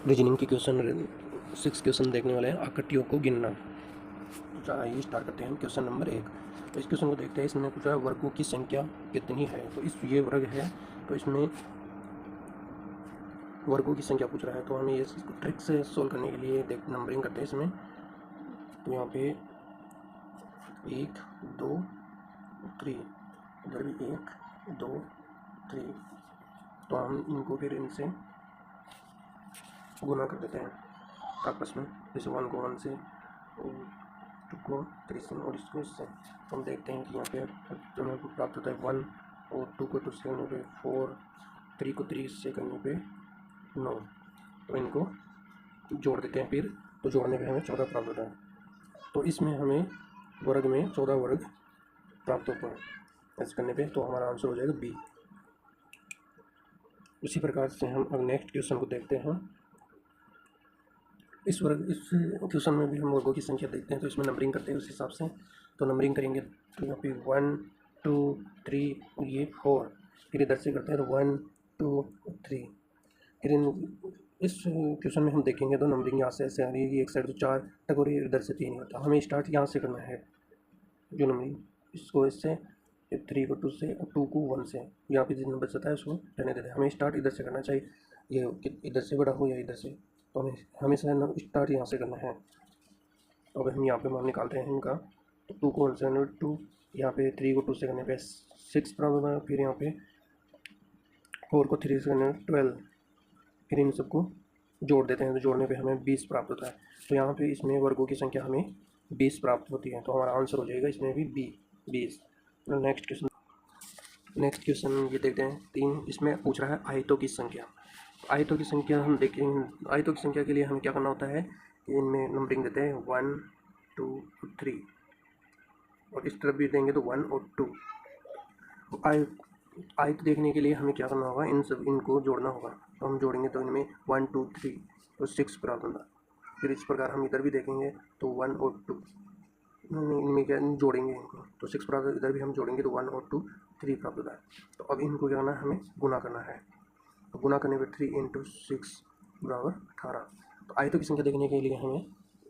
Reasoning की question 6 question देखने वाले हैं, आकृतियों को गिनना। तो आइए स्टार्ट करते हैं क्वेश्चन नंबर 1। तो इस क्वेश्चन को देखते हैं। इसमें पूछा वर्गों की संख्या कितनी है। तो ये वर्ग है, तो इसमें वर्गों की संख्या पूछ रहा है। तो हमें ये ट्रिक से सोल्व करने के लिए नंबरिंग करते हैं इसमें। तो यहाँ पे 1 2 3, इधर भी 1 2 3। तो हम इनको फिर इनसे गुना कर देते हैं आपस में, जैसे 1 को 1 से और 2 को 3 से और इसको इससे। तो हम देखते हैं कि यहाँ पे हमें प्राप्त होता है 1 और 2 को 2 से करने पे 4, 3 को 3 से करने पे 9। तो इनको जोड़ देते हैं फिर, तो जोड़ने पे हमें 14 प्राप्त होता है। तो इसमें हमें वर्ग में 14 वर्ग प्राप्त होते हैं। ऐसे करने पे तो हमारा आंसर हो जाएगा बी। इसी प्रकार से हम अब नेक्स्ट क्वेश्चन को देखते हैं। इस क्वेश्चन में भी हम वर्गों की संख्या देखते हैं, तो इसमें नंबरिंग करते हैं उस हिसाब से। तो नंबरिंग करेंगे तो यहाँ पे 1 2 3 और ये 4। फिर इधर से करते हैं तो 1 2 3। फिर इस क्वेश्चन में हम देखेंगे तो नंबरिंग यहाँ से ऐसे आ रही है, एक साइड तो 4 तक और इधर से 3 होता है। हमें स्टार्ट यहाँ से करना है, जो नंबरिंग इसको इससे 3 को 2 से, 2 को 1 से, यहाँ पे जितना बचता है उसको रहने देते हैं। हमें स्टार्ट इधर से करना चाहिए, ये इधर से बड़ा हो या इधर से। तो हमें हमेशा स्टार्ट यहाँ से करना है। तो अब हम यहाँ पे मान निकालते हैं इनका। तो 2 को 1 से 2, यहाँ पे 3 को 2 से करने पे 6 प्राप्त होगा। फिर यहाँ पे 4 को 3 से करने पे 12। फिर इन सबको जोड़ देते हैं, तो जोड़ने पे हमें 20 प्राप्त होता है। तो यहाँ पे इसमें वर्गों की संख्या हमें 20 प्राप्त होती है। तो हमारा आंसर हो जाएगा इसमें भी बी 20। नेक्स्ट क्वेश्चन ये देखते हैं 3। इसमें पूछ रहा है आयतों की संख्या। आयतों की संख्या हम देखेंगे। आयतों की संख्या के लिए हमें क्या करना होता है कि इनमें नंबरिंग देते हैं 1 2 3, और इस तरफ भी देंगे तो 1 और 2। आयत देखने के लिए हमें क्या करना होगा, इनको जोड़ना होगा। तो हम जोड़ेंगे तो इनमें 1 2 3 तो 6 प्राप्त होगा। फिर इस प्रकार हम इधर भी देखेंगे तो 1 और 2, इनमें क्या जोड़ेंगे इनको तो 6 प्राप्त। इधर भी हम जोड़ेंगे तो 1 और 2 3 प्राप्त होता है। तो अब इनको क्या करना है, हमें गुना करना है। तो गुना करने पर 3 × 6 बराबर 18। तो आयतों की संख्या देखने के लिए हमें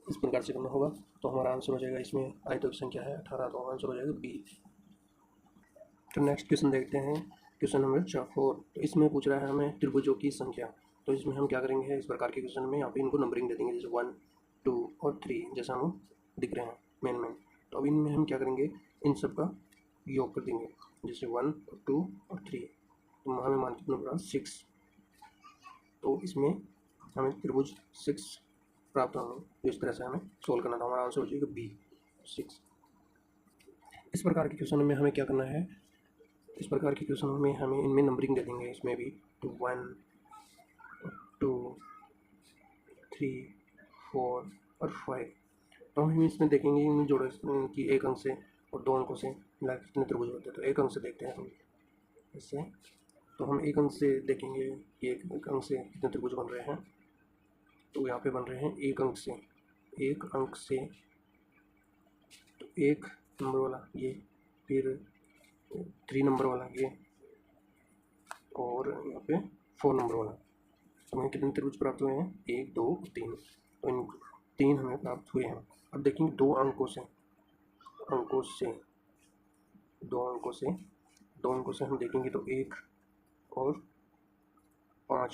इस प्रकार से करना होगा। तो हमारा आंसर हो जाएगा, इसमें आयतों की संख्या है 18, तो आंसर हो जाएगा बी। तो नेक्स्ट क्वेश्चन देखते हैं, क्वेश्चन नंबर 4। तो इसमें पूछ रहा है हमें त्रिभुजों की संख्या। तो इसमें हम क्या करेंगे, इस प्रकार के क्वेश्चन में यहाँ पे इनको नंबरिंग दे देंगे, जैसे 1 2 और 3 जैसा हम दिख रहे हैं मेन। तो अब इनमें हम क्या करेंगे, इन सब का योग कर देंगे, जैसे 1 और 2 और 3। तो हमें मान कितना पड़ा 6। तो इसमें हमें त्रिभुज 6 प्राप्त होंगे। तो इस तरह से हमें सोल्व करना था। हमारा आंसर हो जाएगा बी 6। इस प्रकार के क्वेश्चन में हमें क्या करना है, इस प्रकार के क्वेश्चन में हमें इनमें नंबरिंग दे देंगे, इसमें भी तो 1 2 3 4 और 5। तो हम इसमें देखेंगे इन जोड़े कि एक अंक से और 2 अंकों से मिला कितने त्रिभुज होते हैं। तो एक अंक से देखते हैं हम इससे। तो हम एक अंक से देखेंगे कि एक अंक से कितने त्रिभुज बन रहे हैं। तो यहाँ पे बन रहे हैं एक अंक से तो 1 नंबर वाला ये, फिर 3 नंबर वाला ये, और यहाँ पे 4 नंबर वाला। तो हमें कितने त्रिभुज प्राप्त हुए हैं, 1 2 3। तो इन 3 हमें प्राप्त हुए हैं। अब देखेंगे दो अंकों से हम देखेंगे तो 1 और 5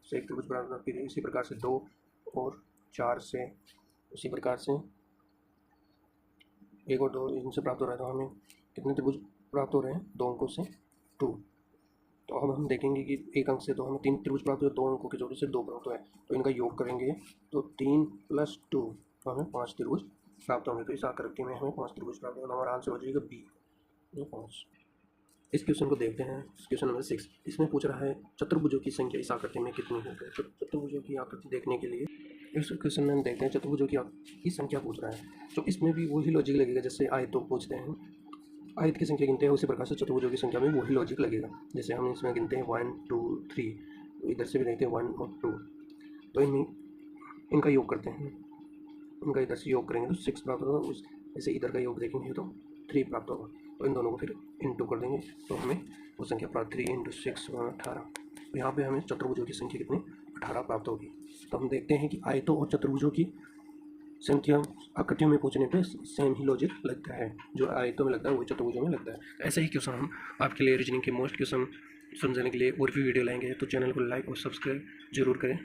से एक त्रिभुज प्राप्त होगा। फिर इसी प्रकार से 2 और 4 से, उसी प्रकार से 1 और 2 इनसे प्राप्त हो रहा है। तो हमें कितने त्रिभुज प्राप्त हो रहे हैं, 2 अंकों से 2। तो अब हम देखेंगे कि एक अंक से तो हमें 3 त्रिभुज प्राप्त हुए, 2 अंकों के जोड़े से 2 प्राप्त हुए। तो इनका योग करेंगे तो 3 + 2, तो हमें 5 त्रिभुज प्राप्त होंगे। तो इस आकृति में हमें 5 त्रिभुज प्राप्त होगा। हमारा आंसर हो जाएगा बी 5। इस क्वेश्चन को देखते हैं, क्वेश्चन नंबर 6। इसमें पूछ रहा है चतुर्भुजों की संख्या इस आकृति में कितनी है। तो चतुर्भुजों की आकृति देखने के लिए इस क्वेश्चन में हम देखते हैं चतुर्भुजों की संख्या पूछ रहा है। तो इसमें भी वही लॉजिक लगेगा, जैसे आयतों पूछते हैं, आयत की संख्या गिनते हैं, उसी प्रकार से चतुर्भुजों की संख्या में वही लॉजिक लगेगा। जैसे हम इसमें गिनते हैं 1 2 3, तो इधर से भी देखते हैं 1 और 2। तो इनका योग करते हैं, इनका इधर से योग करेंगे तो 6 प्राप्त होगा। जैसे इधर का योग देखेंगे तो 3 प्राप्त होगा। तो इन दोनों को फिर इंटू कर देंगे, तो हमें वो संख्या प्राप्त 3 × 6 = 18। तो यहाँ पे हमें चतुर्भुजों की संख्या कितनी 18 प्राप्त होगी। तो हम देखते हैं कि आयतों और चतुर्भुजों की संख्या आकृतियों में पूछने पे सेम ही लॉजिक लगता है, जो आयतों में लगता है वही चतुर्भुजों में लगता है। ऐसे ही क्वेश्चन हम आपके लिए रीजनिंग के मोस्ट क्वेश्चन समझने के लिए और भी वीडियो लाएंगे, तो चैनल को लाइक और सब्सक्राइब जरूर करें।